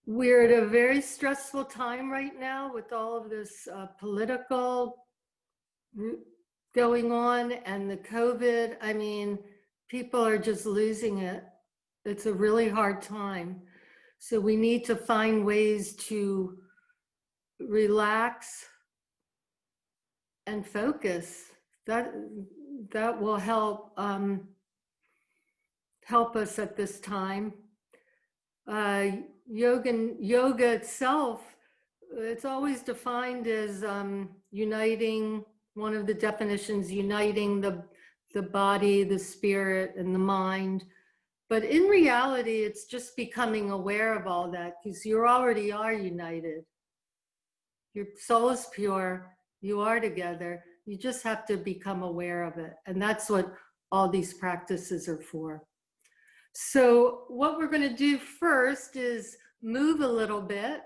We're at a very stressful time right now with all of this political going on and the COVID. I mean, people are just losing it. It's a really hard time. So we need to find ways to relax and focus. That will help help us at this time. Yoga itself, it's always defined as uniting, one of the definitions, uniting the body, the spirit, and the mind. But in reality, it's just becoming aware of all that, because you already are united. Your soul is pure, you are together. You just have to become aware of it. And that's what all these practices are for. So what we're going to do first is move a little bit.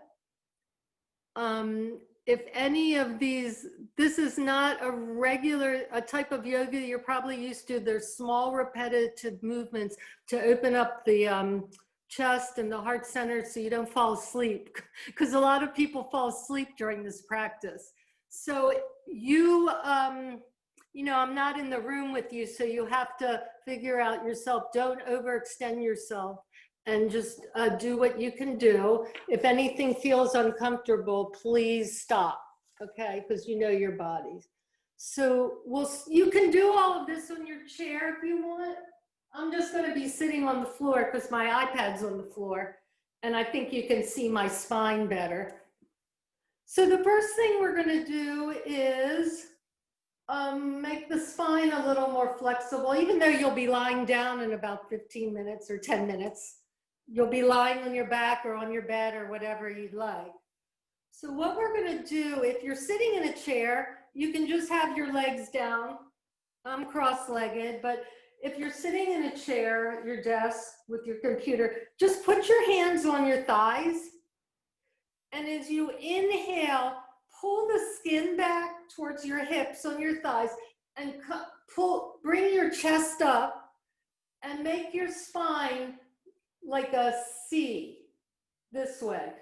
If any of these, this is not a type of yoga you're probably used to. There's small repetitive movements to open up the chest and the heart center so you don't fall asleep, because a lot of people fall asleep during this practice. So you know, I'm not in the room with you, so you have to figure out yourself. Don't overextend yourself, and just do what you can do. If anything feels uncomfortable, please stop, okay? Because you know your body. So you can do all of this on your chair if you want. I'm just gonna be sitting on the floor because my iPad's on the floor, and I think you can see my spine better. So the first thing we're gonna do is make the spine a little more flexible, even though you'll be lying down in about 15 minutes or 10 minutes. You'll be lying on your back or on your bed or whatever you'd like. So what we're going to do, if you're sitting in a chair, you can just have your legs down. I'm cross-legged, but if you're sitting in a chair, your desk with your computer, just put your hands on your thighs. And as you inhale, pull the skin back towards your hips on your thighs and bring your chest up and make your spine like a C this way.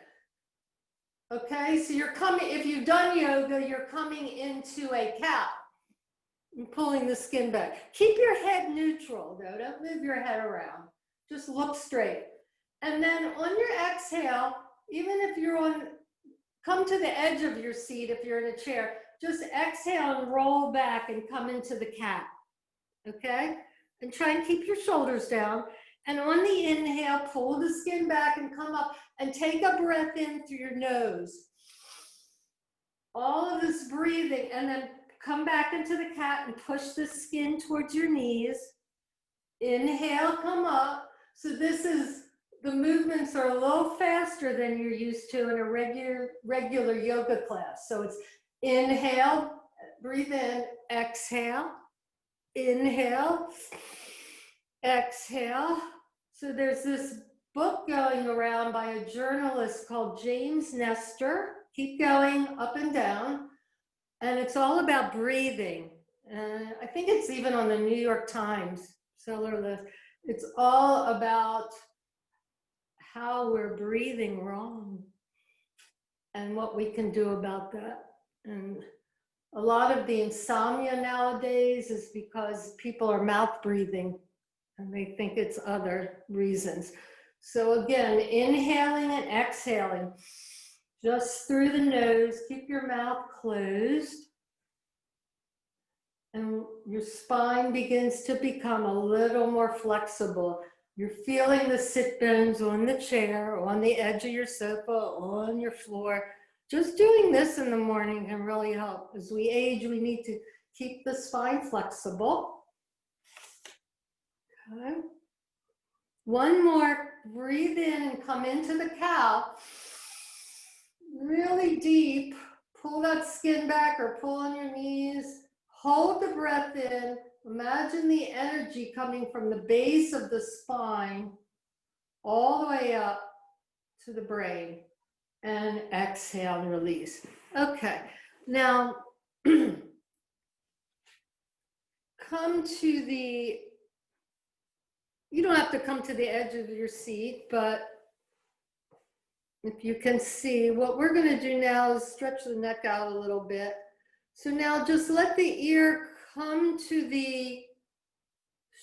Okay, so you're coming, if you've done yoga, you're coming into a cow and pulling the skin back. Keep your head neutral though, don't move your head around. Just look straight. And then on your exhale, even if you're come to the edge of your seat if you're in a chair, just exhale and roll back and come into the cat, okay? And try and keep your shoulders down. And on the inhale, pull the skin back and come up and take a breath in through your nose. All of this breathing, and then come back into the cat and push the skin towards your knees. Inhale, come up. So the movements are a little faster than you're used to in a regular yoga class. So it's inhale, breathe in, exhale, inhale, exhale. So there's this book going around by a journalist called James Nestor. Keep going up and down. And it's all about breathing. I think it's even on the New York Times seller list. It's all about how we're breathing wrong and what we can do about that. And a lot of the insomnia nowadays is because people are mouth breathing and they think it's other reasons. So again, inhaling and exhaling just through the nose. Keep your mouth closed. And your spine begins to become a little more flexible. You're feeling the sit bones on the chair, on the edge of your sofa, on your floor. Just doing this in the morning can really help. As we age, we need to keep the spine flexible. Okay. One more, breathe in and come into the cow. Really deep, pull that skin back or pull on your knees. Hold the breath in. Imagine the energy coming from the base of the spine all the way up to the brain. And exhale and release. Okay, now come to the, you don't have to come to the edge of your seat, but if you can see, what we're going to do now is stretch the neck out a little bit. So now just let the ear come to the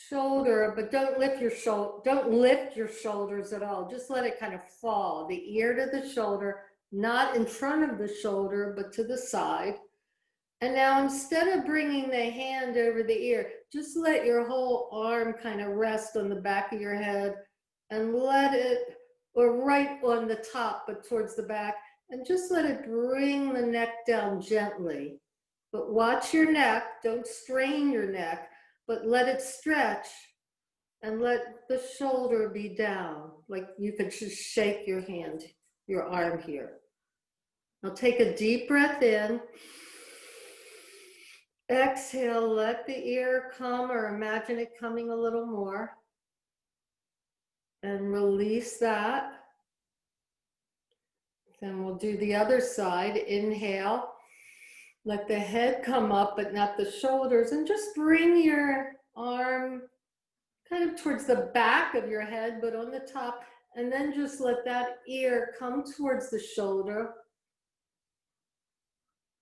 shoulder, but don't lift your shoulders at all. Just let it kind of fall, the ear to the shoulder, not in front of the shoulder, but to the side. And now instead of bringing the hand over the ear, just let your whole arm kind of rest on the back of your head and let it, or right on the top, but towards the back, and just let it bring the neck down gently. But watch your neck, don't strain your neck, but let it stretch and let the shoulder be down. Like you could just shake your hand, your arm here. Now take a deep breath in. Exhale, let the ear come, or imagine it coming a little more. And release that. Then we'll do the other side. Inhale. Let the head come up, but not the shoulders. And just bring your arm kind of towards the back of your head, but on the top. And then just let that ear come towards the shoulder.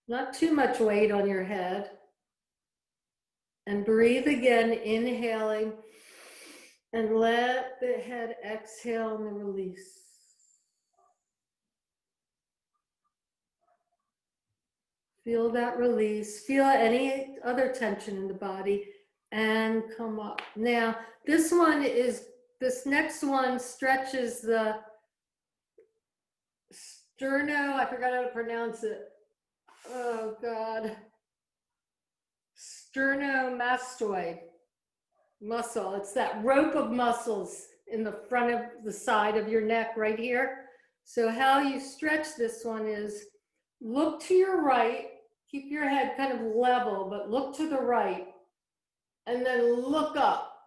Not too much weight on your head. And breathe again, inhaling. And let the head exhale and release. Feel that release. Feel any other tension in the body and come up. Now, this next one stretches the I forgot how to pronounce it. Oh God. Sternomastoid muscle. It's that rope of muscles in the front of the side of your neck right here. So how you stretch this one is look to your right, keep your head kind of level, but look to the right, and then look up.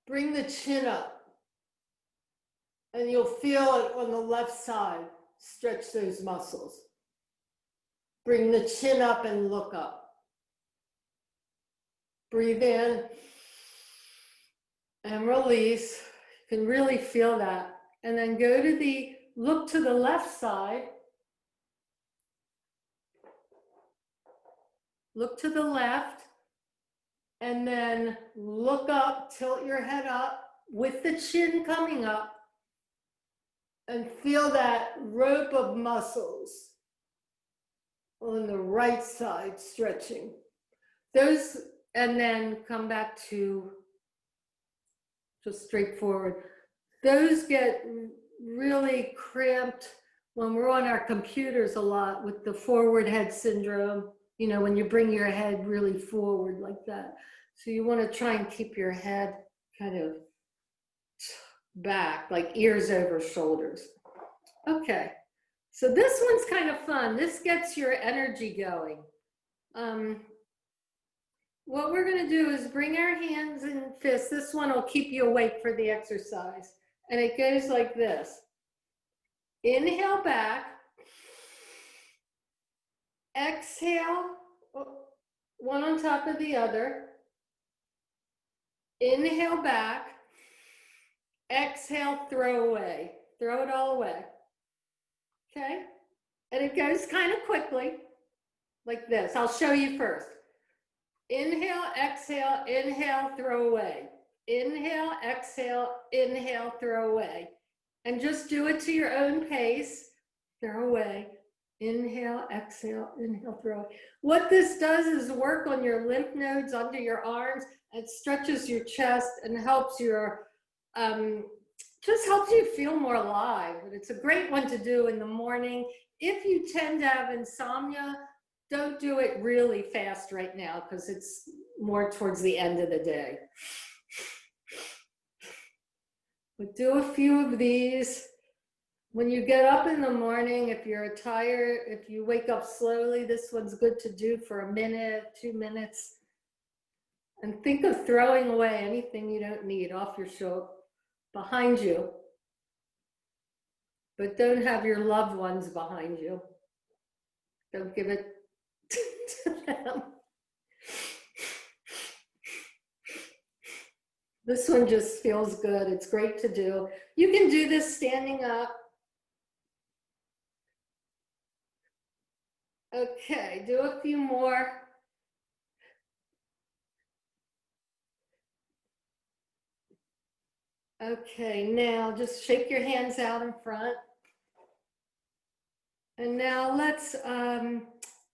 Bring the chin up, and you'll feel it on the left side. Stretch those muscles. Bring the chin up and look up. Breathe in and release. You can really feel that. And then look to the left side. Look to the left. And then look up, tilt your head up with the chin coming up. And feel that rope of muscles on the right side stretching. And then come back to just straightforward. Those get really cramped when we're on our computers a lot with the forward head syndrome, you know, when you bring your head really forward like that. So you want to try and keep your head kind of back, like ears over shoulders. Okay, so this one's kind of fun. This gets your energy going. What we're going to do is bring our hands and fists. This one will keep you awake for the exercise. And it goes like this. Inhale back. Exhale, one on top of the other. Inhale back. Exhale, throw away. Throw it all away. Okay? And it goes kind of quickly, like this. I'll show you first. Inhale, exhale, inhale, throw away. Inhale, exhale, inhale, throw away. And just do it to your own pace. Throw away. Inhale, exhale, inhale, throw away. What this does is work on your lymph nodes under your arms. It stretches your chest and helps your, just helps you feel more alive. And it's a great one to do in the morning. If you tend to have insomnia, don't do it really fast right now because it's more towards the end of the day. But do a few of these. When you get up in the morning, if you're tired, if you wake up slowly, this one's good to do for a minute, 2 minutes. And think of throwing away anything you don't need off your shoulder, behind you. But don't have your loved ones behind you. Don't give it to them. This one just feels good. It's great to do. You can do this standing up. Okay, do a few more. Okay, now just shake your hands out in front. And now let's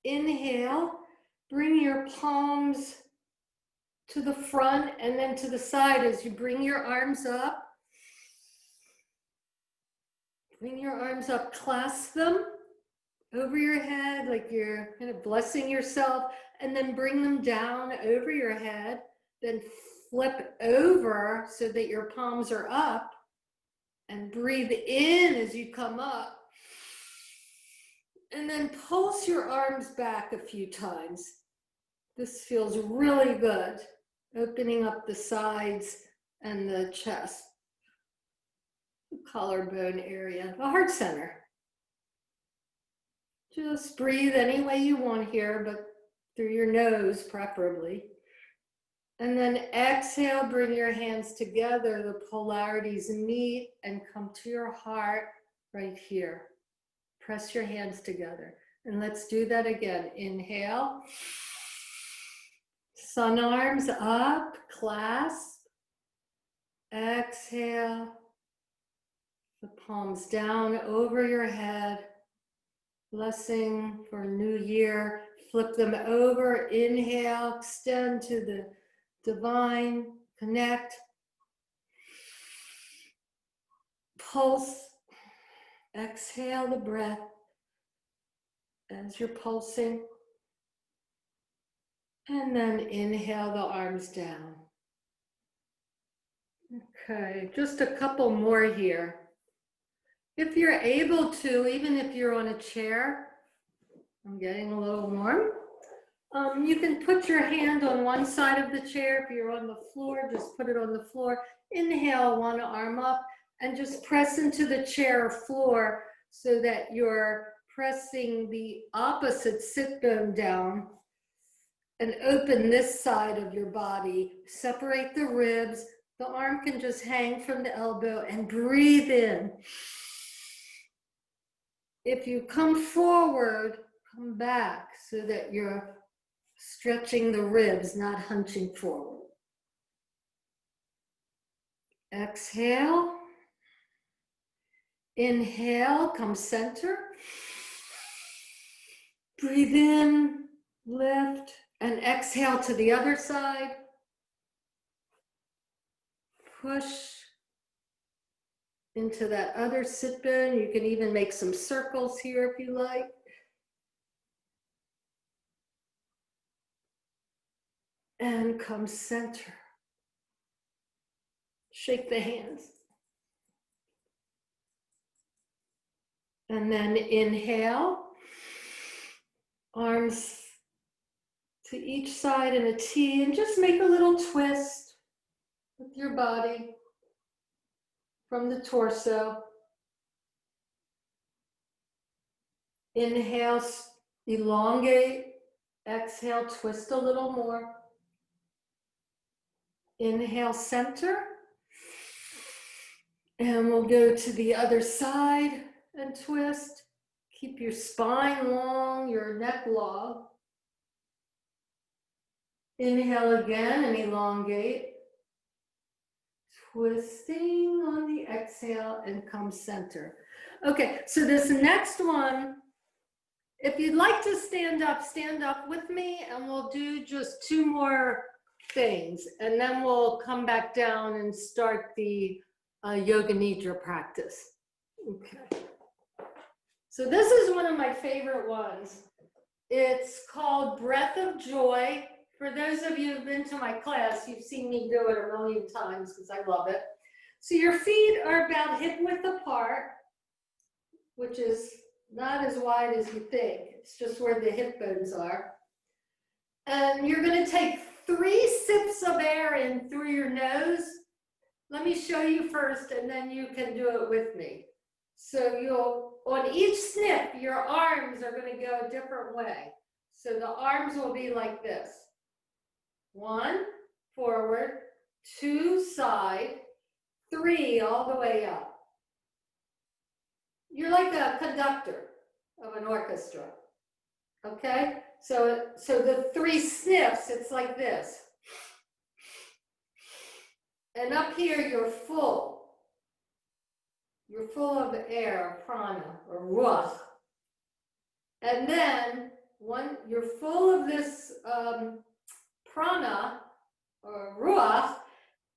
inhale. Bring your palms to the front and then to the side as you bring your arms up. Bring your arms up, clasp them over your head like you're kind of blessing yourself, and then bring them down over your head. Then flip over so that your palms are up, and breathe in as you come up. And then pulse your arms back a few times. This feels really good, opening up the sides and the chest, the collarbone area, the heart center. Just breathe any way you want here, but through your nose preferably. And then exhale, bring your hands together, the polarities meet, and come to your heart right here. Press your hands together. And let's do that again. Inhale. Sun arms up, clasp. Exhale. The palms down over your head. Blessing for a new year. Flip them over. Inhale, extend to the divine. Connect. Pulse. Exhale the breath as you're pulsing. And then inhale the arms down. Okay, just a couple more here. If you're able to, even if you're on a chair, I'm getting a little warm. You can put your hand on one side of the chair. If you're on the floor, just put it on the floor. Inhale, one arm up, and just press into the chair or floor so that you're pressing the opposite sit bone down and open this side of your body. Separate the ribs. The arm can just hang from the elbow and breathe in. If you come forward, come back so that you're stretching the ribs, not hunching forward. Exhale. Inhale, come center. Breathe in, lift, and exhale to the other side. Push into that other sit bone. You can even make some circles here if you like. And come center. Shake the hands. And then inhale. Arms to each side in a T, and just make a little twist with your body from the torso. Inhale, elongate. Exhale, twist a little more. Inhale, center. And we'll go to the other side and twist. Keep your spine long, your neck long. Inhale again and elongate. Twisting on the exhale and come center. Okay, so this next one, if you'd like to stand up with me, and we'll do just two more things, and then we'll come back down and start the Yoga Nidra practice. Okay. So this is one of my favorite ones. It's called Breath of Joy. For those of you who've been to my class, you've seen me do it a million times because I love it. So your feet are about hip width apart, which is not as wide as you think. It's just where the hip bones are. And you're going to take 3 sips of air in through your nose. Let me show you first, and then you can do it with me. So you'll, on each snip, your arms are going to go a different way. So the arms will be like this. 1, forward, 2 side, 3 all the way up. You're like a conductor of an orchestra, okay? So the 3 sniffs, it's like this. And up here, you're full. You're full of air, prana, or ruach. And then you're full of this prana, or ruach,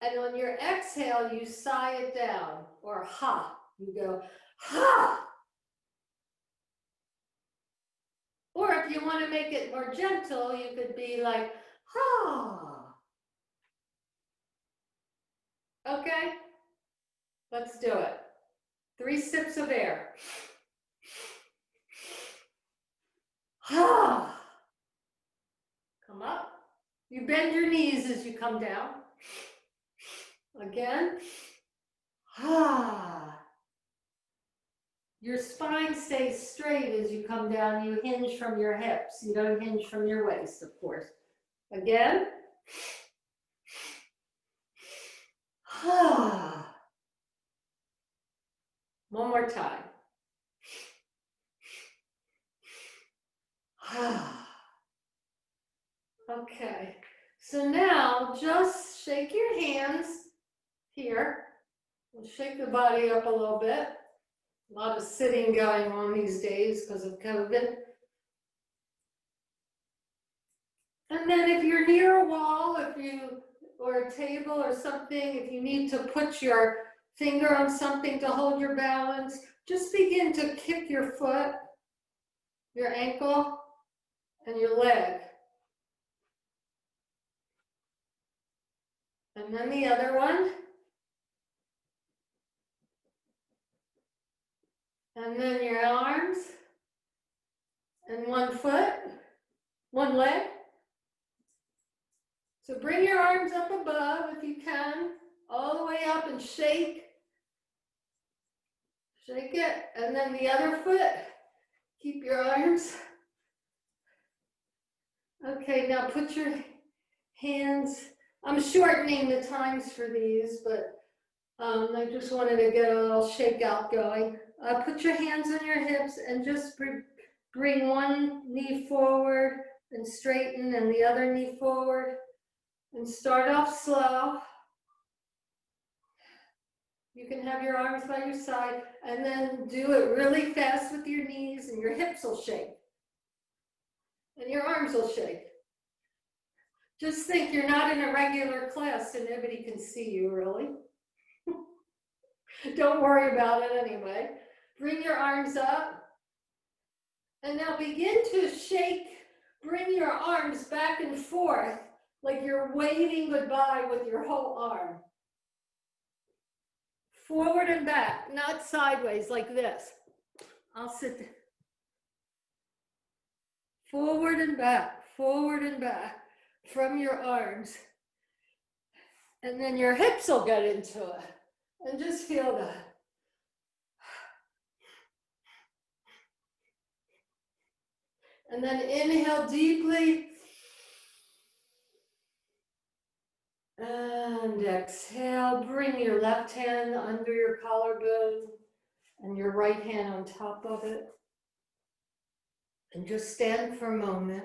and on your exhale, you sigh it down, or ha. You go, ha! Or if you want to make it more gentle, you could be like, ha. Okay? Let's do it. 3 sips of air. Ha. Come up. You bend your knees as you come down. Again. Ha. Your spine stays straight as you come down. You hinge from your hips. You don't hinge from your waist, of course. Again. Ha. One more time. Ha. Okay. So now just shake your hands here. We'll shake the body up a little bit. A lot of sitting going on these days because of COVID. And then if you're near a wall, or a table or something, if you need to put your finger on something to hold your balance, just begin to kick your foot, your ankle, and your leg. And then the other one. And then your arms, and one foot, one leg. So bring your arms up above if you can, all the way up and shake. Shake it, and then the other foot. Keep your arms. Okay, now put your hands, I'm shortening the times for these, but I just wanted to get a little shakeout going. Put your hands on your hips and just bring one knee forward and straighten, and the other knee forward. And start off slow. You can have your arms by your side, and then do it really fast with your knees, and your hips will shake. And your arms will shake. Just think you're not in a regular class, so nobody can see you, really. Don't worry about it anyway. Bring your arms up. And now begin to shake. Bring your arms back and forth like you're waving goodbye with your whole arm. Forward and back, not sideways like this. I'll sit there. Forward and back from your arms. And then your hips will get into it. And just feel that. And then inhale deeply. And exhale, bring your left hand under your collarbone and your right hand on top of it. And just stand for a moment.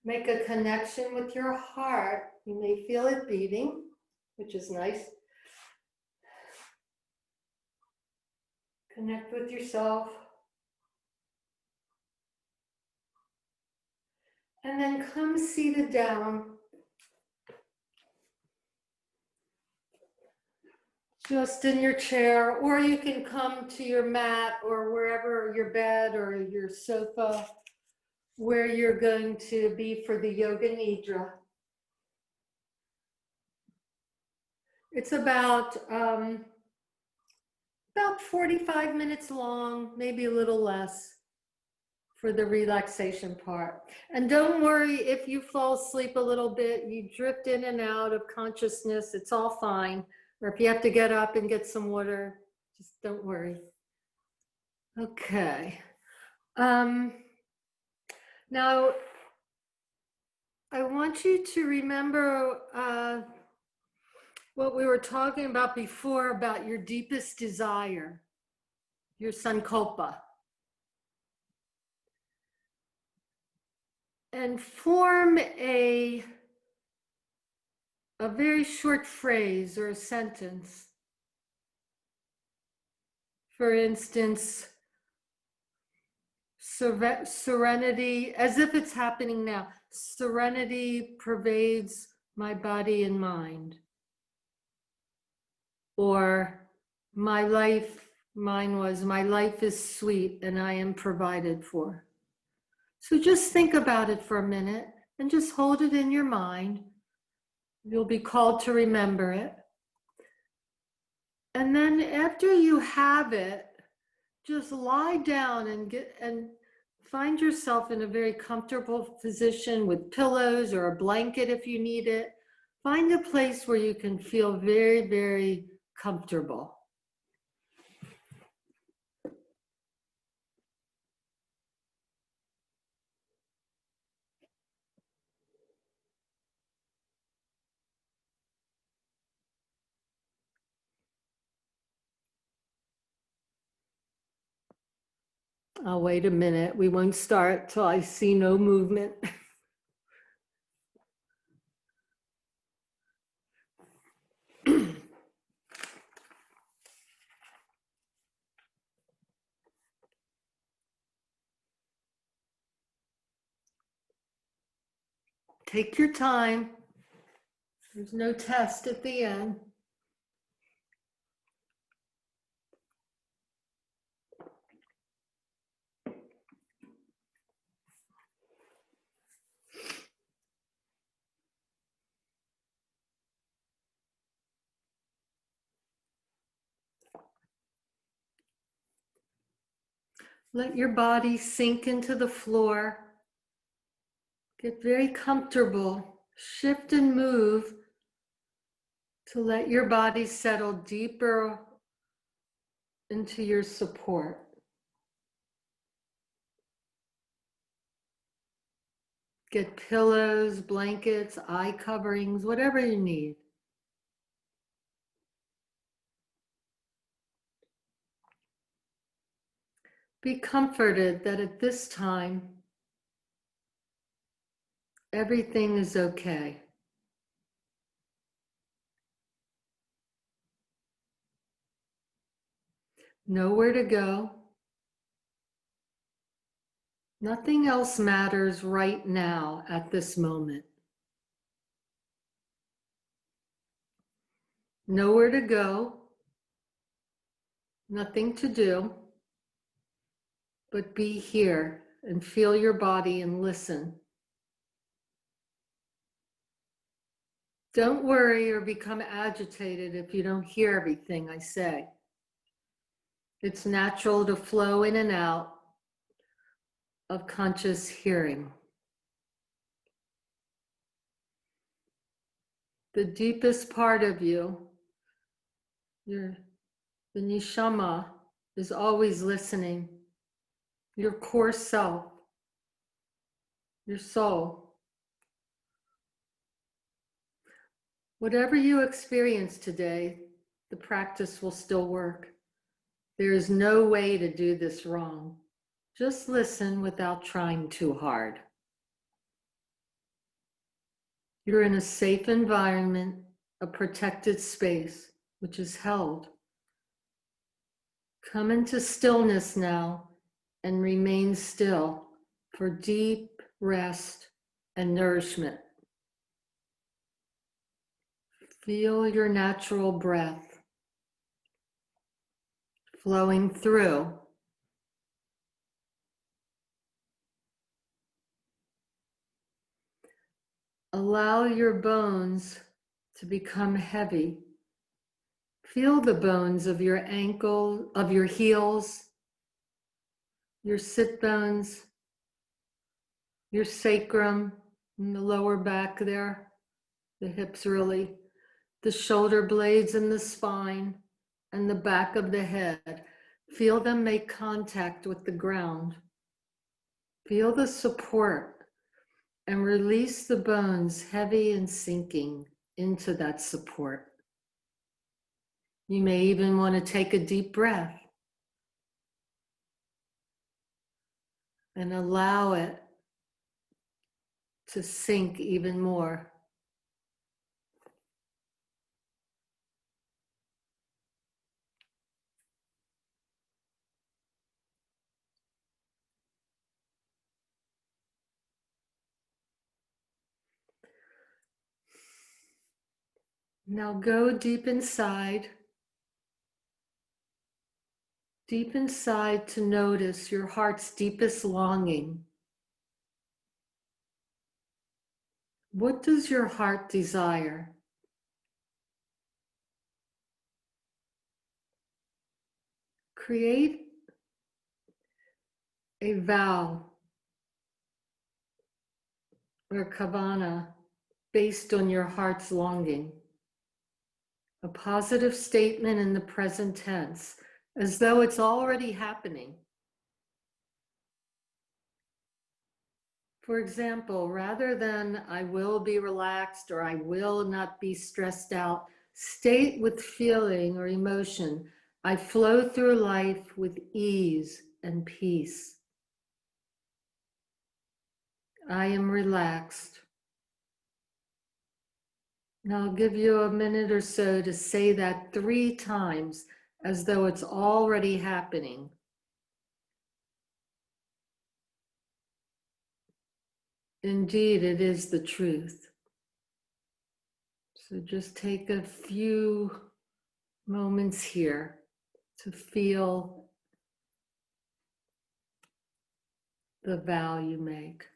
Make a connection with your heart. You may feel it beating, which is nice. Connect with yourself. And then come seated down. Just in your chair, or you can come to your mat or wherever, your bed or your sofa, where you're going to be for the Yoga Nidra. It's about 45 minutes long, maybe a little less for the relaxation part. And don't worry if you fall asleep a little bit, you drift in and out of consciousness, it's all fine. Or if you have to get up and get some water, just don't worry. Okay. Now, I want you to remember what we were talking about before about your deepest desire, your sankalpa. And form a very short phrase or a sentence. For instance, serenity, as if it's happening now. Serenity pervades my body and mind. Or my life, mine was, my life is sweet and I am provided for. So just think about it for a minute and just hold it in your mind. You'll be called to remember it. And then after you have it, just lie down and find yourself in a very comfortable position with pillows or a blanket if you need it. Find a place where you can feel very, very comfortable. I'll wait a minute. We won't start till I see no movement. Take your time. There's no test at the end. Let your body sink into the floor. Get very comfortable. Shift and move to let your body settle deeper into your support. Get pillows, blankets, eye coverings, whatever you need. Be comforted that at this time, everything is okay. Nowhere to go. Nothing else matters right now at this moment. Nowhere to go. Nothing to do. But be here and feel your body and listen. Don't worry or become agitated if you don't hear everything I say. It's natural to flow in and out of conscious hearing. The deepest part of you, the neshama, is always listening. Your core self, your soul. Whatever you experience today, the practice will still work. There is no way to do this wrong. Just listen without trying too hard. You're in a safe environment, a protected space, which is held. Come into stillness now and remain still for deep rest and nourishment. Feel your natural breath flowing through. Allow your bones to become heavy. Feel the bones of your ankle, of your heels, your sit bones, your sacrum, and the lower back there, the hips really, the shoulder blades and the spine, and the back of the head. Feel them make contact with the ground. Feel the support and release the bones heavy and sinking into that support. You may even want to take a deep breath and allow it to sink even more. Now go deep inside to notice your heart's deepest longing. What does your heart desire? Create a vow or kavana based on your heart's longing. A positive statement in the present tense, as though it's already happening. For example, rather than I will be relaxed or I will not be stressed out, state with feeling or emotion, I flow through life with ease and peace. I am relaxed. Now I'll give you a minute or so to say that 3 times as though it's already happening. Indeed, it is the truth. So just take a few moments here to feel the vow you make.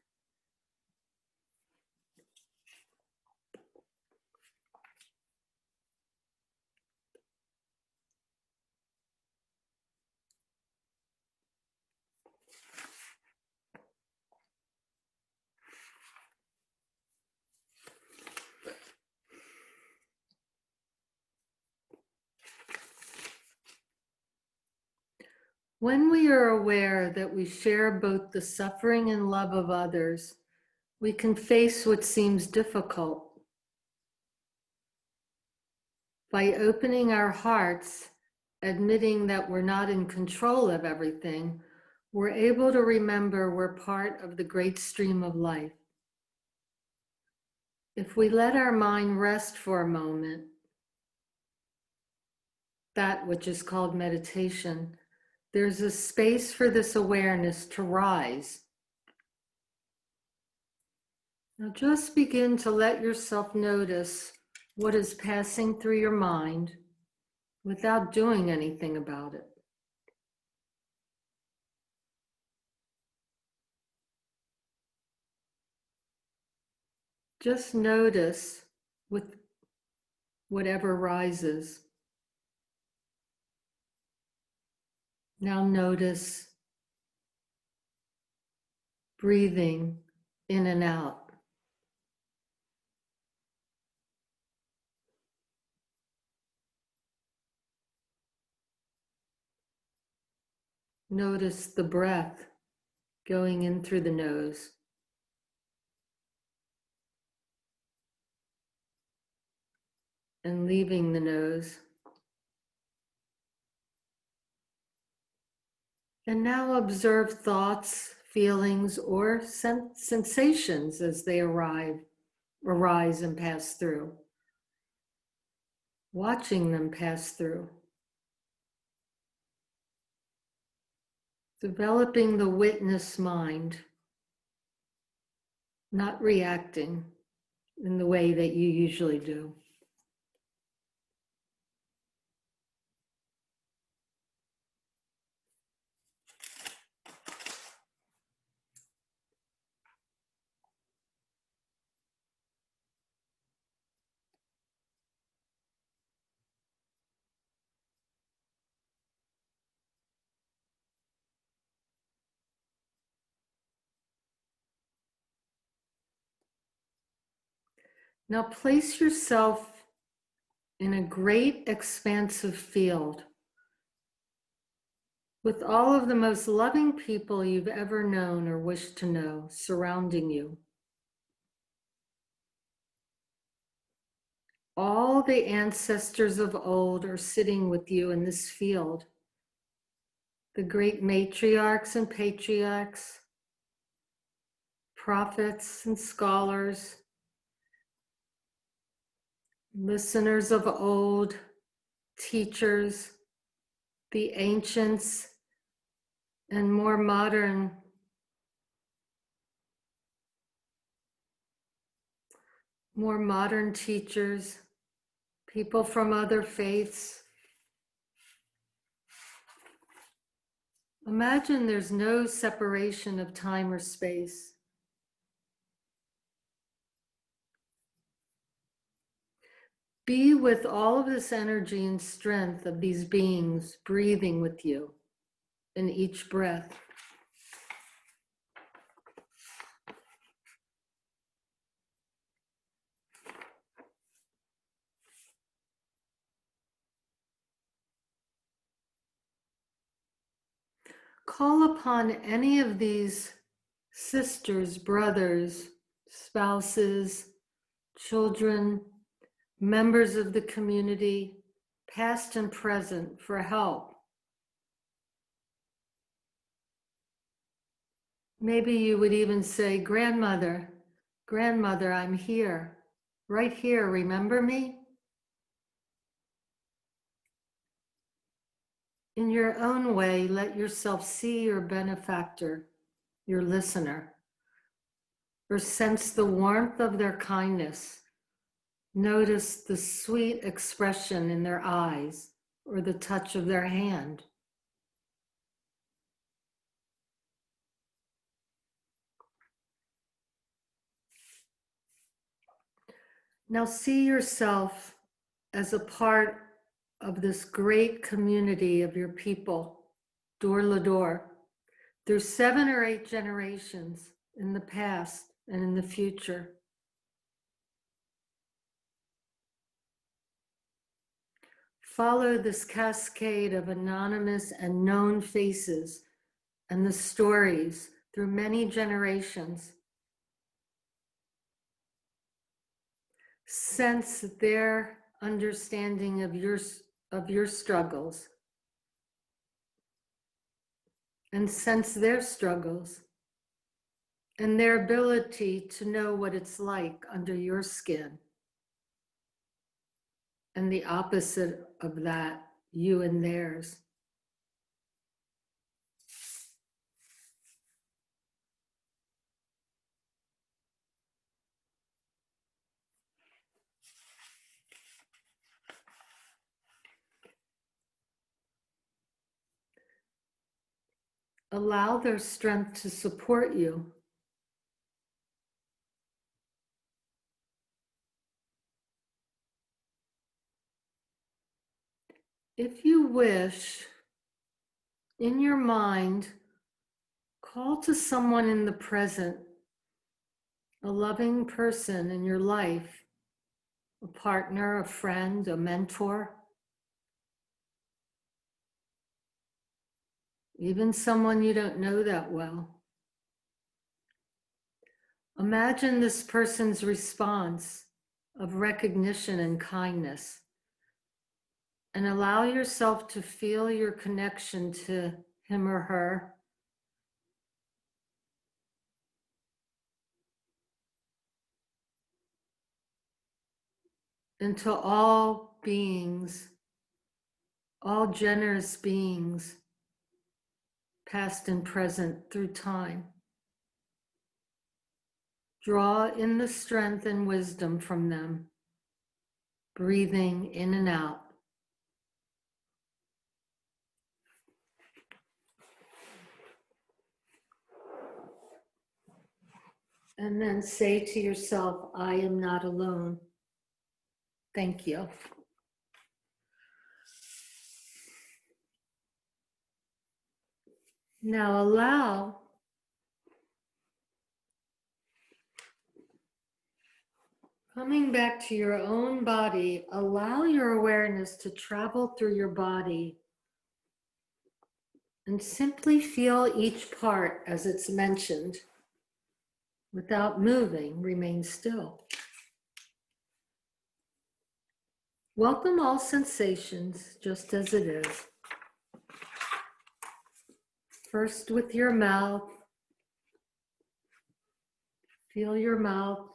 When we are aware that we share both the suffering and love of others, we can face what seems difficult. By opening our hearts, admitting that we're not in control of everything, we're able to remember we're part of the great stream of life. If we let our mind rest for a moment, that which is called meditation, there's a space for this awareness to rise. Now just begin to let yourself notice what is passing through your mind without doing anything about it. Just notice with whatever rises. Now notice breathing in and out. Notice the breath going in through the nose. And leaving the nose. And now observe thoughts, feelings, or sensations as they arise and pass through. Watching them pass through. Developing the witness mind, not reacting in the way that you usually do. Now place yourself in a great expansive field with all of the most loving people you've ever known or wish to know surrounding you. All the ancestors of old are sitting with you in this field. The great matriarchs and patriarchs, prophets and scholars, listeners of old, teachers, the ancients, and more modern teachers, people from other faiths. Imagine there's no separation of time or space. Be with all of this energy and strength of these beings breathing with you in each breath. Call upon any of these sisters, brothers, spouses, children, members of the community, past and present, for help. Maybe you would even say, grandmother, I'm here, right here, remember me? In your own way, let yourself see your benefactor, your listener, or sense the warmth of their kindness. Notice the sweet expression in their eyes or the touch of their hand. Now see yourself as a part of this great community of your people, door to door, through 7 or 8 generations in the past and in the future. Follow this cascade of anonymous and known faces and the stories through many generations. Sense their understanding of your struggles, and sense their struggles and their ability to know what it's like under your skin. And the opposite of that, you and theirs. Allow their strength to support you. If you wish, in your mind, call to someone in the present, a loving person in your life, a partner, a friend, a mentor, even someone you don't know that well. Imagine this person's response of recognition and kindness, and allow yourself to feel your connection to him or her. And to all beings, all generous beings, past and present through time. Draw in the strength and wisdom from them, breathing in and out. And then say to yourself, I am not alone. Thank you. Now allow coming back to your own body, allow your awareness to travel through your body and simply feel each part as it's mentioned without moving. Remain still. Welcome all sensations just as it is. First with your mouth. Feel your mouth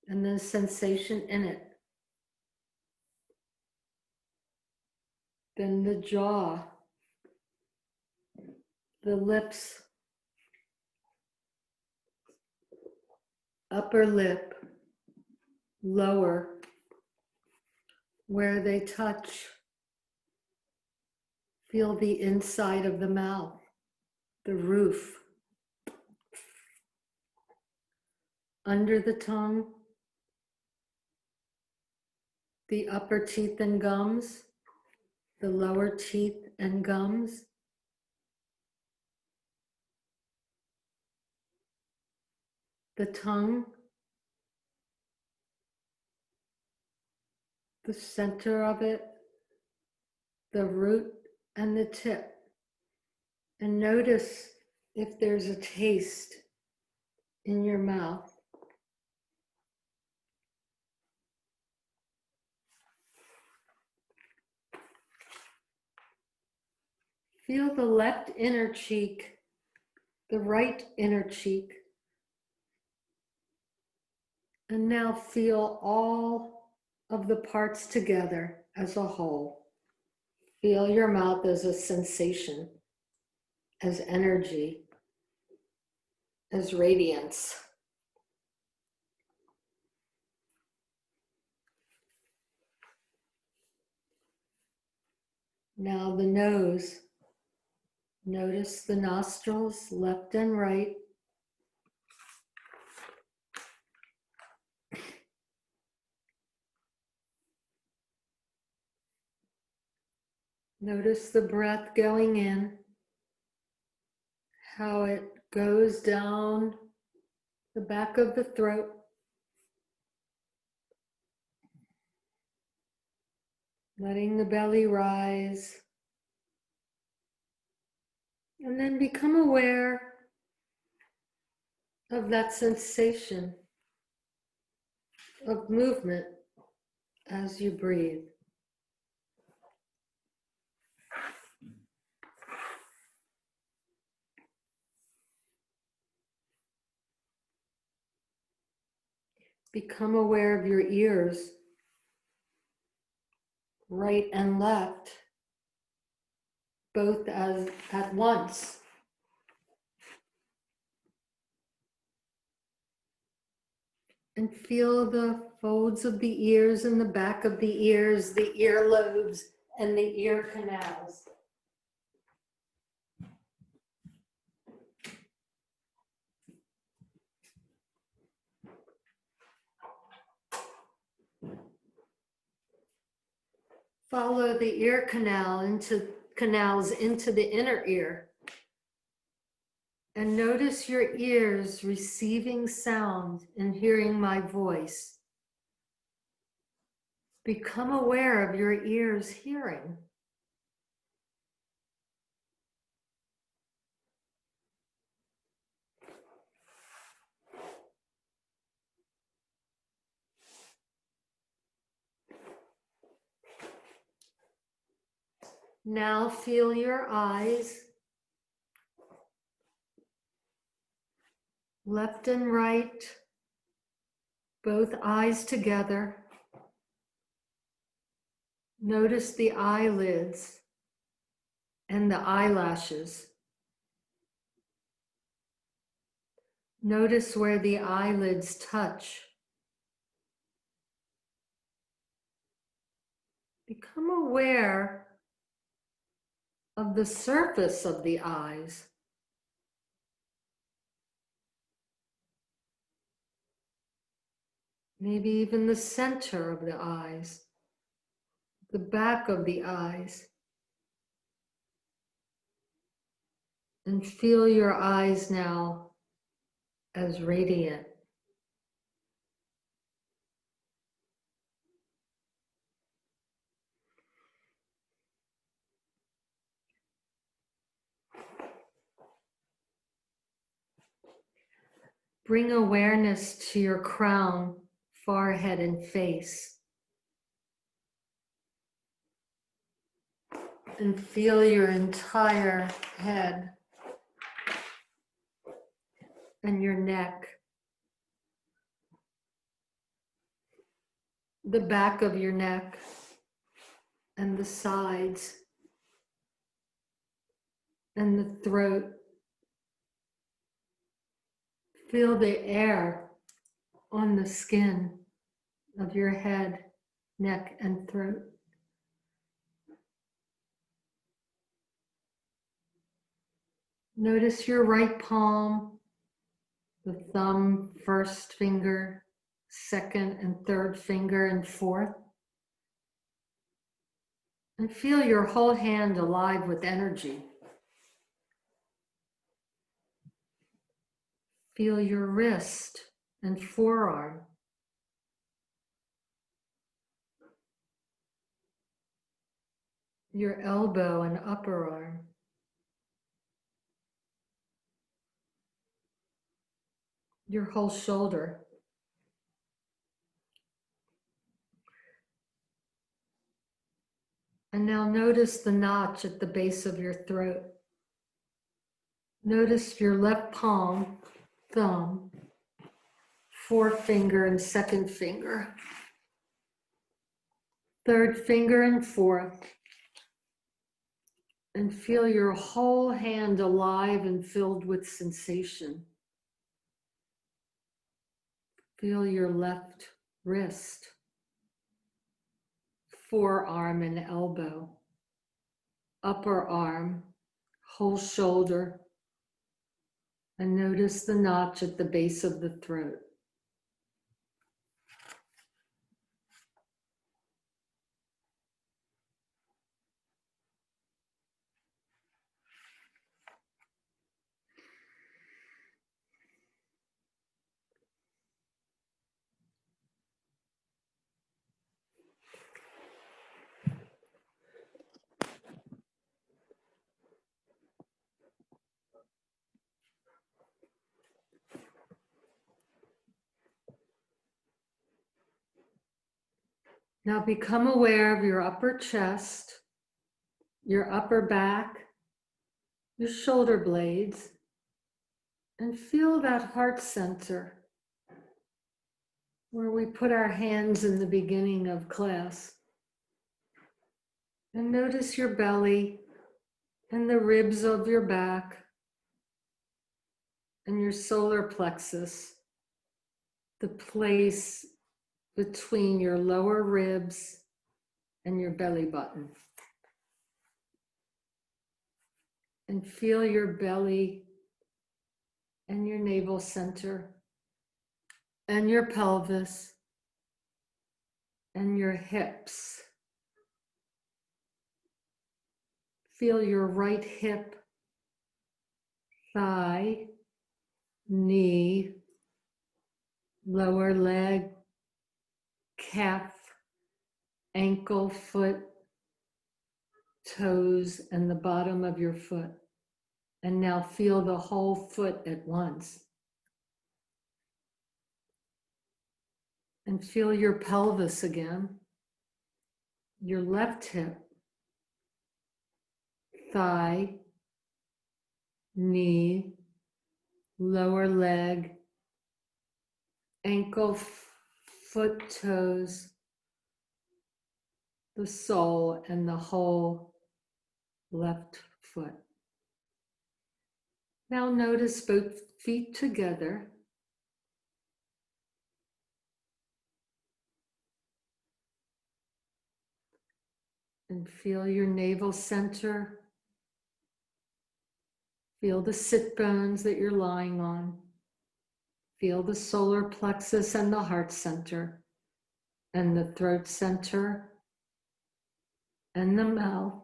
and the sensation in it. Then the jaw, the lips, upper lip, lower, where they touch. Feel the inside of the mouth, the roof. Under the tongue, the upper teeth and gums, the lower teeth and gums. The tongue, the center of it, the root and the tip. And notice if there's a taste in your mouth. Feel the left inner cheek, the right inner cheek. And now feel all of the parts together as a whole. Feel your mouth as a sensation, as energy, as radiance. Now the nose. Notice the nostrils, left and right. Notice the breath going in, how it goes down the back of the throat. Letting the belly rise. And then become aware of that sensation of movement as you breathe. Become aware of your ears, right and left, both as at once. And feel the folds of the ears and the back of the ears, the earlobes and the ear canals. Follow the ear canals into the inner ear. And notice your ears receiving sound and hearing my voice. Become aware of your ears hearing. Now feel your eyes, left and right, both eyes together. Notice the eyelids and the eyelashes. Notice where the eyelids touch. Become aware of the surface of the eyes. Maybe even the center of the eyes, the back of the eyes. And feel your eyes now as radiant. Bring awareness to your crown, forehead, and face. and feel your entire head and your neck, the back of your neck and the sides and the throat. Feel the air on the skin of your head, neck, and throat. Notice your right palm, the thumb, first finger, second and third finger, and fourth. And feel your whole hand alive with energy. Feel your wrist and forearm. Your elbow and upper arm. Your whole shoulder. And now notice the notch at the base of your throat. Notice your left palm, thumb, forefinger and second finger, third finger and fourth. And feel your whole hand alive and filled with sensation. Feel your left wrist, forearm and elbow, upper arm, whole shoulder, and notice the notch at the base of the throat. Now become aware of your upper chest, your upper back, your shoulder blades, and feel that heart center where we put our hands in the beginning of class. And notice your belly and the ribs of your back and your solar plexus, the place between your lower ribs and your belly button. And feel your belly and your navel center and your pelvis and your hips. Feel your right hip, thigh, knee, lower leg, calf, ankle, foot, toes, and the bottom of your foot. And now feel the whole foot at once. And feel your pelvis again, your left hip, thigh, knee, lower leg, ankle, foot, toes, the sole, and the whole left foot. Now notice both feet together. And feel your navel center. Feel the sit bones that you're lying on. Feel the solar plexus and the heart center, and the throat center, and the mouth,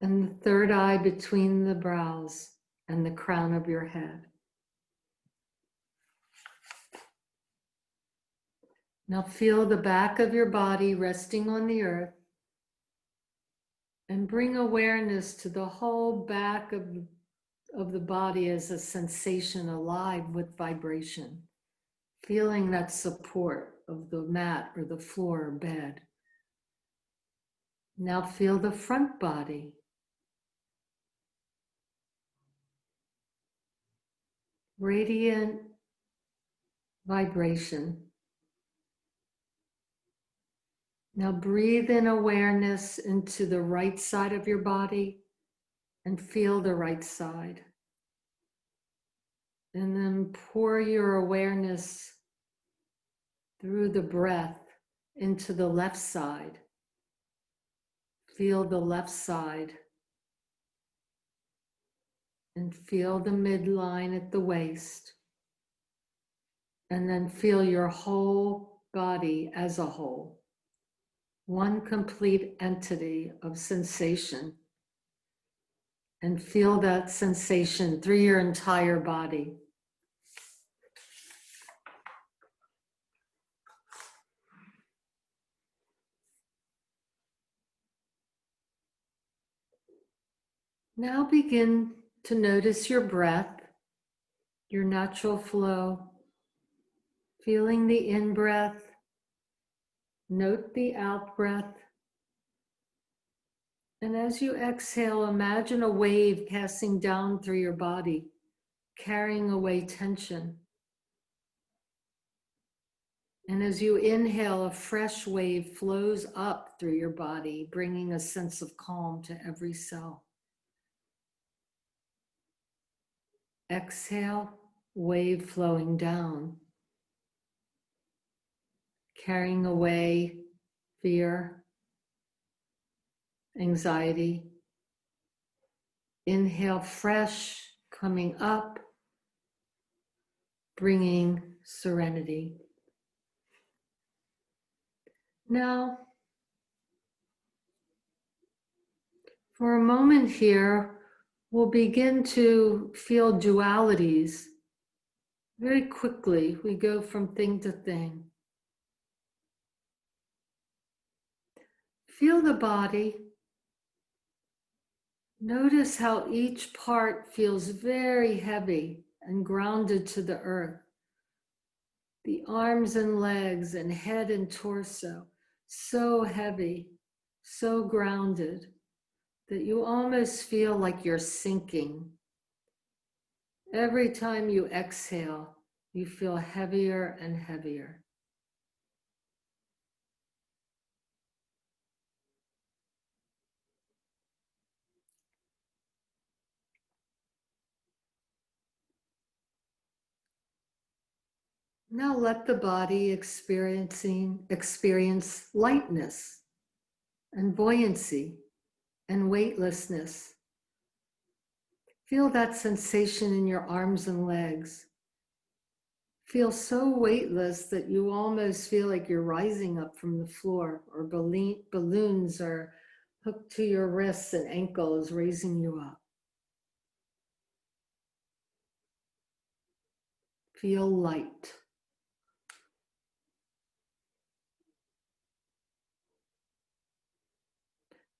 and the third eye between the brows and the crown of your head. Now feel the back of your body resting on the earth, and bring awareness to the whole back of the body as a sensation alive with vibration, feeling that support of the mat or the floor or bed. Now feel the front body. Radiant vibration. Now breathe in awareness into the right side of your body and feel the right side. And then pour your awareness through the breath into the left side. Feel the left side. And feel the midline at the waist. And then feel your whole body as a whole. One complete entity of sensation. And feel that sensation through your entire body. Now begin to notice your breath, your natural flow, feeling the in-breath, note the out-breath. And as you exhale, imagine a wave passing down through your body, carrying away tension. And as you inhale, a fresh wave flows up through your body, bringing a sense of calm to every cell. Exhale, wave flowing down, carrying away fear, anxiety. Inhale, fresh, coming up, bringing serenity. Now, for a moment here, we'll begin to feel dualities. Very quickly, we go from thing to thing. Feel the body. Notice how each part feels very heavy and grounded to the earth. The arms and legs and head and torso, so heavy, so grounded, that you almost feel like you're sinking. Every time you exhale, you feel heavier and heavier. Now let the body experience lightness and buoyancy and weightlessness. Feel that sensation in your arms and legs. Feel so weightless that you almost feel like you're rising up from the floor, or balloons are hooked to your wrists and ankles, raising you up. Feel light.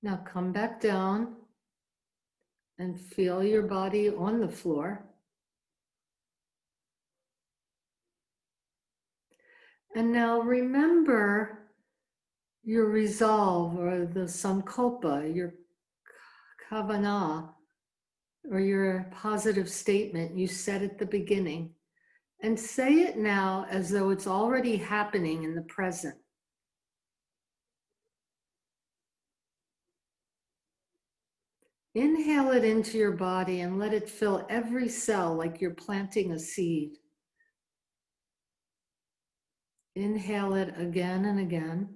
Now come back down and feel your body on the floor. And now remember your resolve, or the sankalpa, your kavana, or your positive statement you said at the beginning. And say it now as though it's already happening in the present. Inhale it into your body and let it fill every cell like you're planting a seed. Inhale it again and again.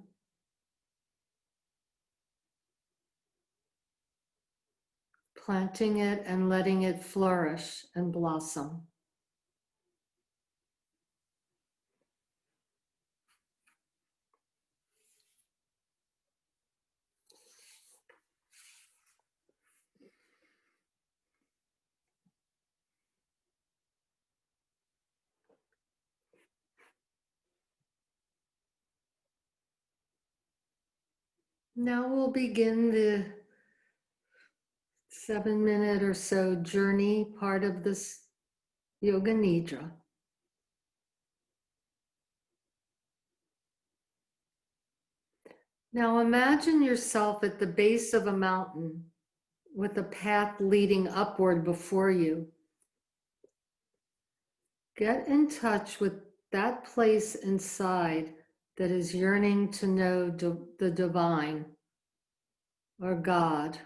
Planting it and letting it flourish and blossom. Now we'll begin the 7-minute or so journey part of this Yoga Nidra. Now imagine yourself at the base of a mountain with a path leading upward before you. Get in touch with that place inside that is yearning to know the divine or God,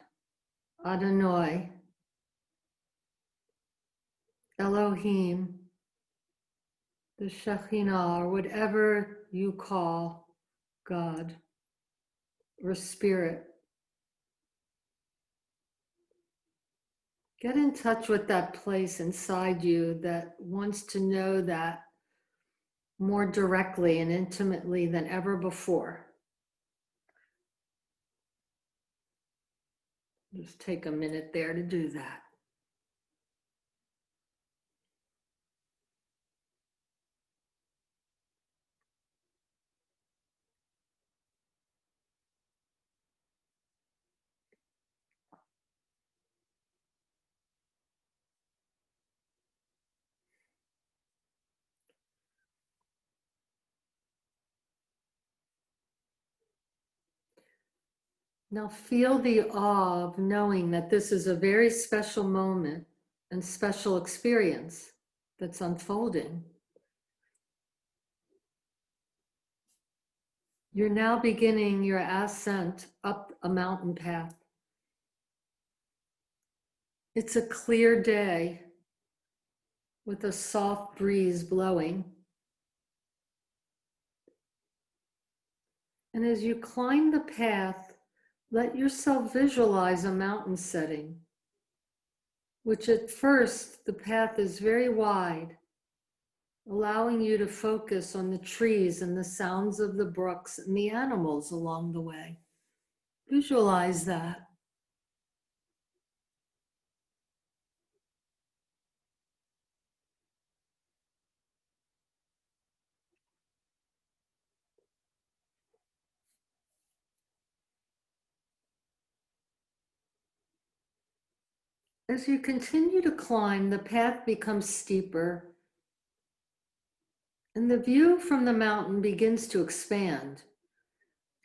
Adonai, Elohim, the Shekhinah, or whatever you call God or Spirit. Get in touch with that place inside you that wants to know that more directly and intimately than ever before. Just take a minute there to do that. Now feel the awe of knowing that this is a very special moment and special experience that's unfolding. You're now beginning your ascent up a mountain path. It's a clear day with a soft breeze blowing. And as you climb the path, let yourself visualize a mountain setting, which at first the path is very wide, allowing you to focus on the trees and the sounds of the brooks and the animals along the way. Visualize that. As you continue to climb, the path becomes steeper, and the view from the mountain begins to expand.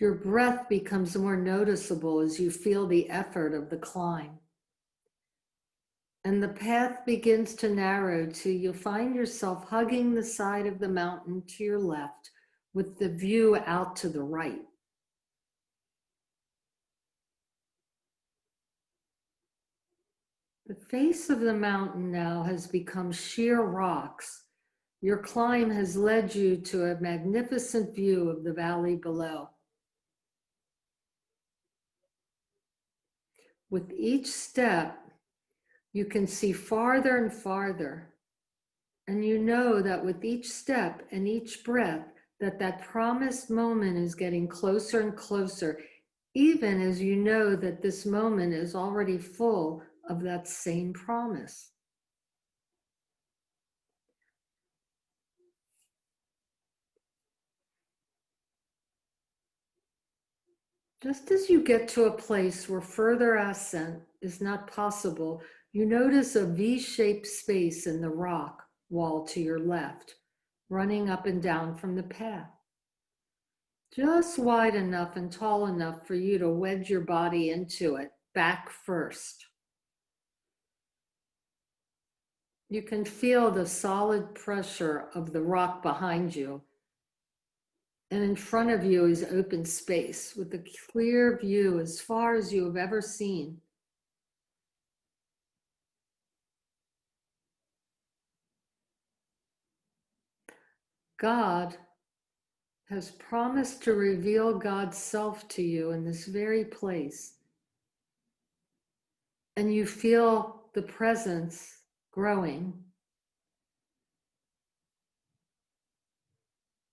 Your breath becomes more noticeable as you feel the effort of the climb. And the path begins to narrow till you find yourself hugging the side of the mountain to your left with the view out to the right. The face of the mountain now has become sheer rocks. Your climb has led you to a magnificent view of the valley below. With each step, you can see farther and farther. And you know that with each step and each breath, that promised moment is getting closer and closer, even as you know that this moment is already full of that same promise. Just as you get to a place where further ascent is not possible, you notice a V-shaped space in the rock wall to your left, running up and down from the path. Just wide enough and tall enough for you to wedge your body into it, back first. You can feel the solid pressure of the rock behind you. And in front of you is open space with a clear view as far as you have ever seen. God has promised to reveal God's self to you in this very place. And you feel the presence growing.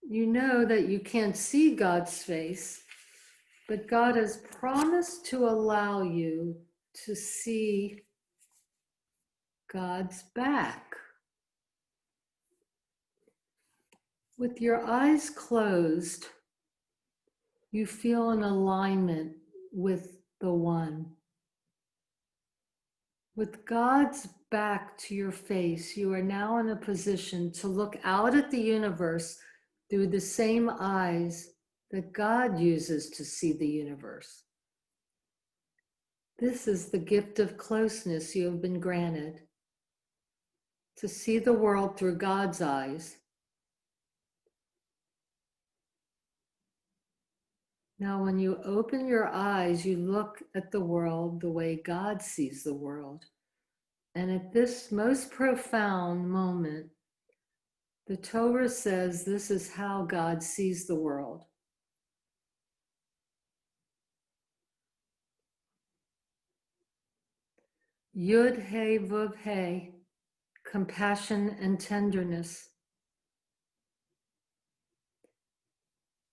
You know that you can't see God's face, but God has promised to allow you to see God's back. With your eyes closed, you feel an alignment with the One. With God's back to your face, you are now in a position to look out at the universe through the same eyes that God uses to see the universe. This is the gift of closeness you have been granted, to see the world through God's eyes. Now, when you open your eyes, you look at the world the way God sees the world. And at this most profound moment, the Torah says this is how God sees the world. Yud He Vav He, compassion and tenderness,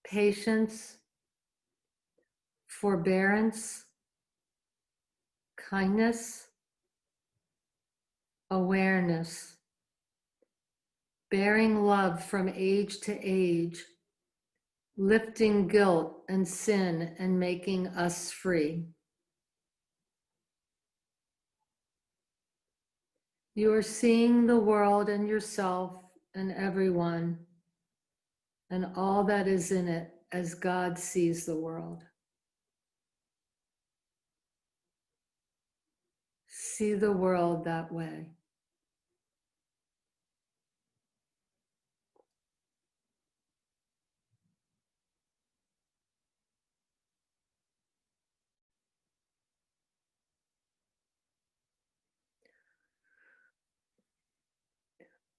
patience, forbearance, kindness, awareness, bearing love from age to age, lifting guilt and sin and making us free. You are seeing the world and yourself and everyone and all that is in it as God sees the world. See the world that way.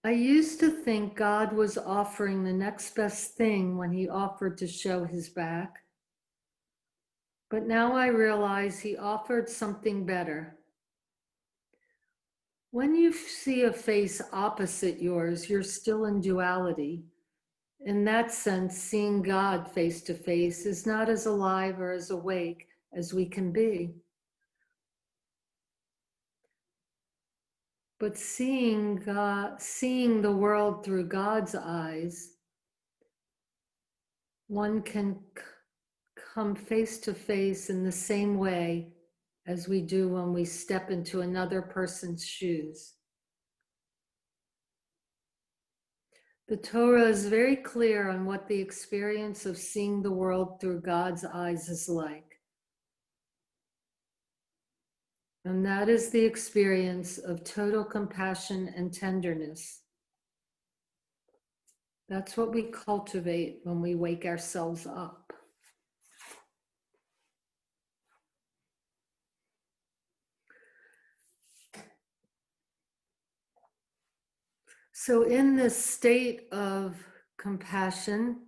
I used to think God was offering the next best thing when he offered to show his back. But now I realize he offered something better. When you see a face opposite yours, you're still in duality. In that sense, seeing God face to face is not as alive or as awake as we can be. But seeing the world through God's eyes, one can come face to face in the same way as we do when we step into another person's shoes. The Torah is very clear on what the experience of seeing the world through God's eyes is like. And that is the experience of total compassion and tenderness. That's what we cultivate when we wake ourselves up. So in this state of compassion,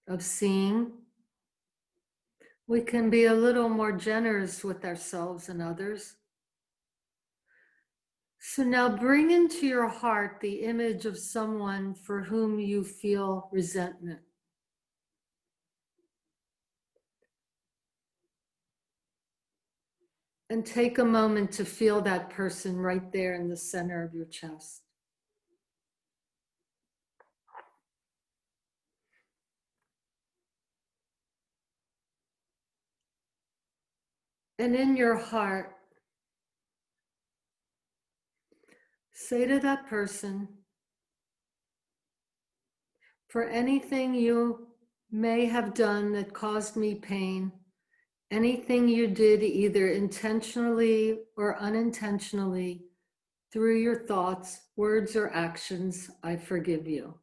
of seeing, we can be a little more generous with ourselves and others. So now bring into your heart the image of someone for whom you feel resentment. And take a moment to feel that person right there in the center of your chest. And in your heart, say to that person, for anything you may have done that caused me pain, anything you did either intentionally or unintentionally, through your thoughts, words, or actions, I forgive you.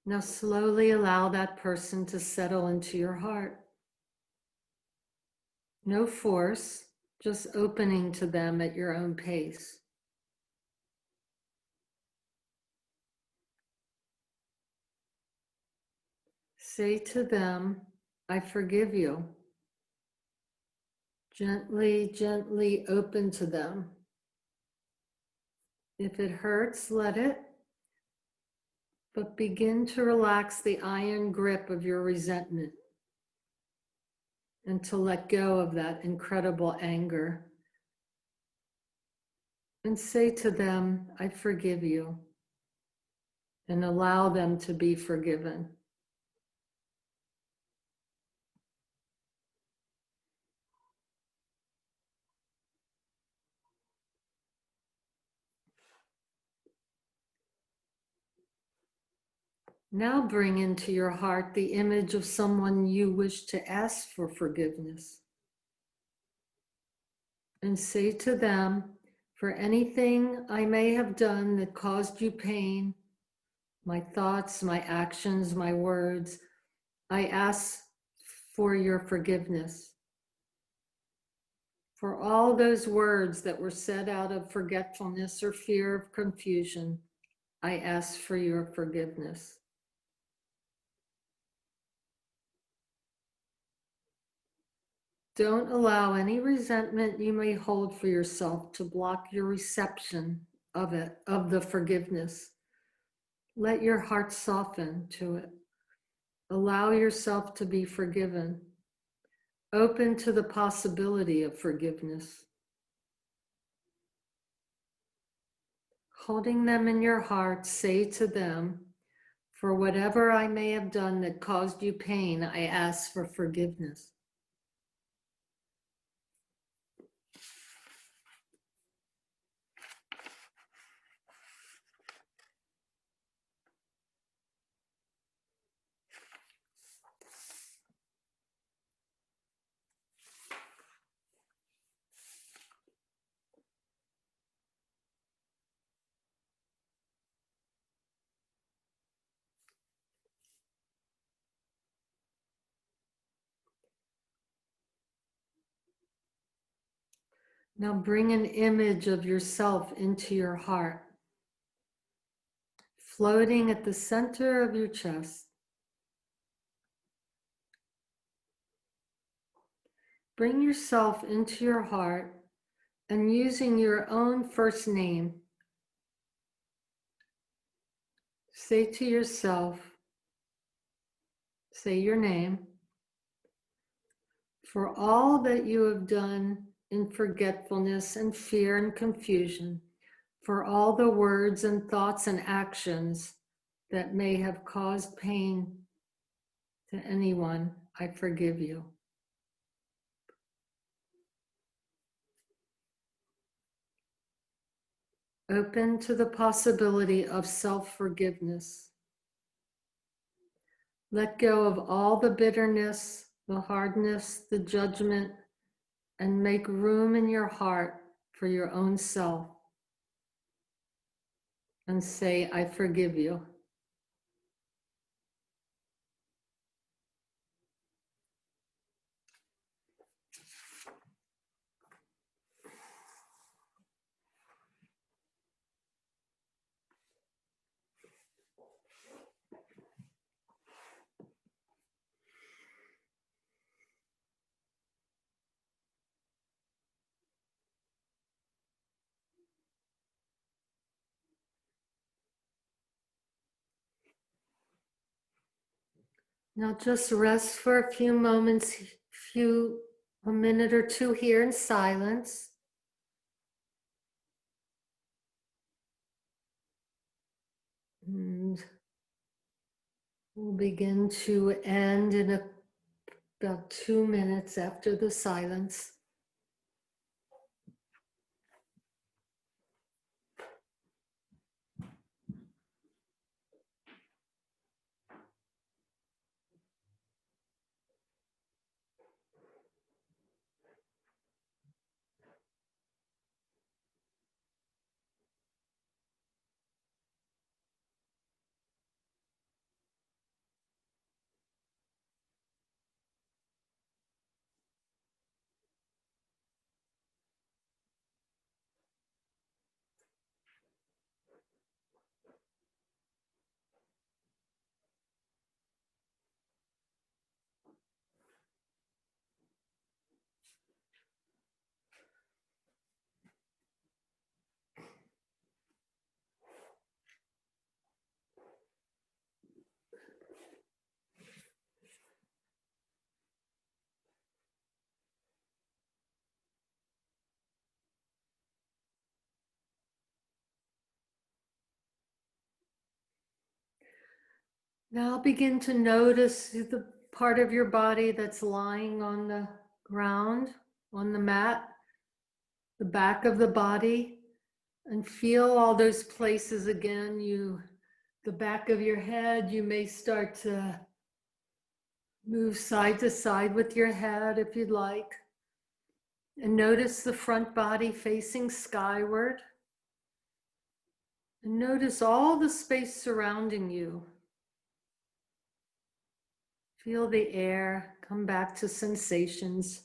Now slowly allow that person to settle into your heart. No force, just opening to them at your own pace. Say to them, I forgive you. Gently, gently open to them. If it hurts, let it. But begin to relax the iron grip of your resentment and to let go of that incredible anger. And say to them, I forgive you. and allow them to be forgiven. Now bring into your heart the image of someone you wish to ask for forgiveness. And say to them, for anything I may have done that caused you pain, my thoughts, my actions, my words, I ask for your forgiveness. For all those words that were said out of forgetfulness or fear of confusion, I ask for your forgiveness. Don't allow any resentment you may hold for yourself to block your reception of it, of the forgiveness. Let your heart soften to it. Allow yourself to be forgiven. Open to the possibility of forgiveness. Holding them in your heart, say to them, for whatever I may have done that caused you pain, I ask for forgiveness. Now bring an image of yourself into your heart, floating at the center of your chest. Bring yourself into your heart and using your own first name, say to yourself, say your name, for all that you have done in forgetfulness and fear and confusion, for all the words and thoughts and actions that may have caused pain to anyone, I forgive you. Open to the possibility of self-forgiveness. Let go of all the bitterness, the hardness, the judgment, and make room in your heart for your own self. And say, I forgive you. Now just rest for a few moments, a minute or two here in silence. And we'll begin to end in about 2 minutes after the silence. Now begin to notice the part of your body that's lying on the ground, on the mat, the back of the body, and feel all those places again. The back of your head, you may start to move side to side with your head if you'd like. And notice the front body facing skyward. And notice all the space surrounding you. Feel the air, come back to sensations.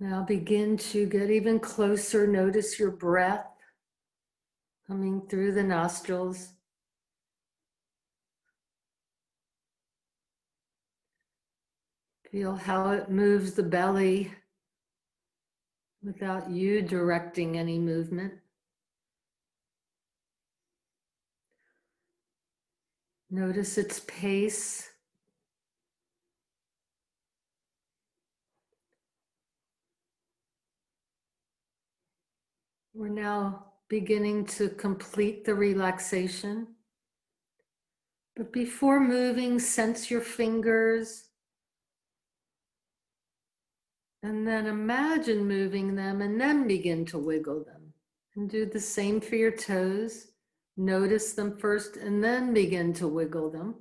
Now begin to get even closer. Notice your breath coming through the nostrils. Feel how it moves the belly without you directing any movement. Notice its pace. We're now beginning to complete the relaxation. But before moving, sense your fingers. And then imagine moving them and then begin to wiggle them. And do the same for your toes. Notice them first and then begin to wiggle them.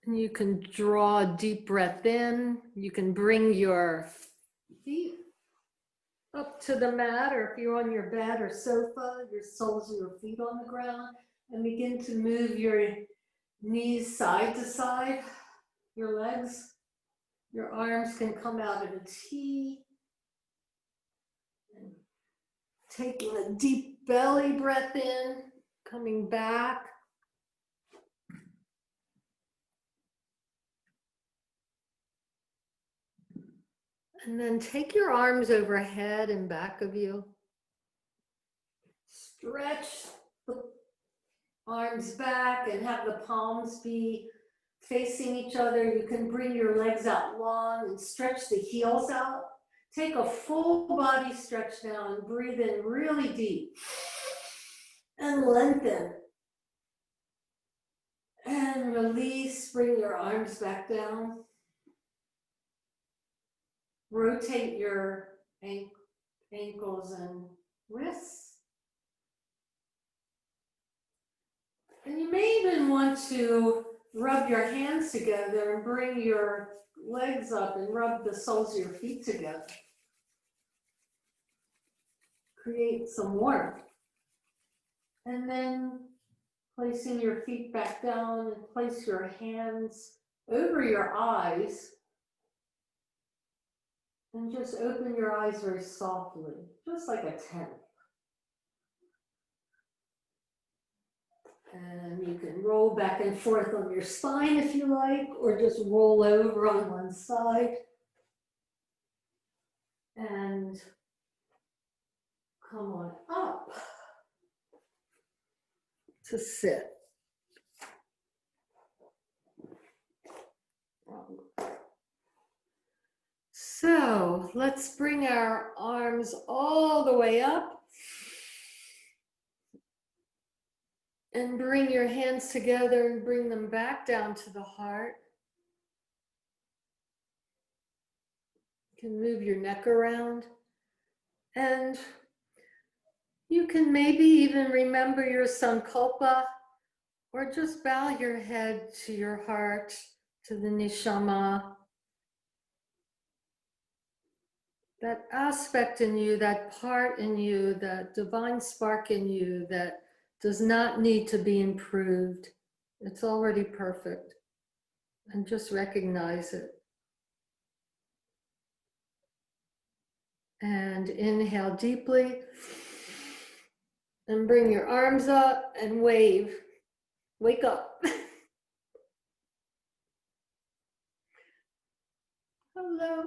And you can draw a deep breath in. You can bring your feet up to the mat, or if you're on your bed or sofa, your soles of your feet on the ground, and begin to move your knees side to side, your legs. Your arms can come out of a T. And taking a deep belly breath in, coming back. And then take your arms overhead and back of you. Stretch the arms back and have the palms be facing each other. You can bring your legs out long and stretch the heels out. Take a full body stretch now and breathe in really deep. And lengthen. And release, bring your arms back down. Rotate your ankles and wrists. And you may even want to rub your hands together and bring your legs up and rub the soles of your feet together. Create some warmth. And then placing your feet back down and place your hands over your eyes. And just open your eyes very softly, just like a tent. And you can roll back and forth on your spine if you like, or just roll over on one side. And come on up to sit. So let's bring our arms all the way up and bring your hands together and bring them back down to the heart. You can move your neck around and you can maybe even remember your sankalpa or just bow your head to your heart, to the neshama. That aspect in you, that part in you, that divine spark in you that does not need to be improved. It's already perfect. And just recognize it. And inhale deeply. And bring your arms up and wave. Wake up. Hello.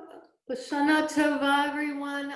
Lashana Tova, everyone.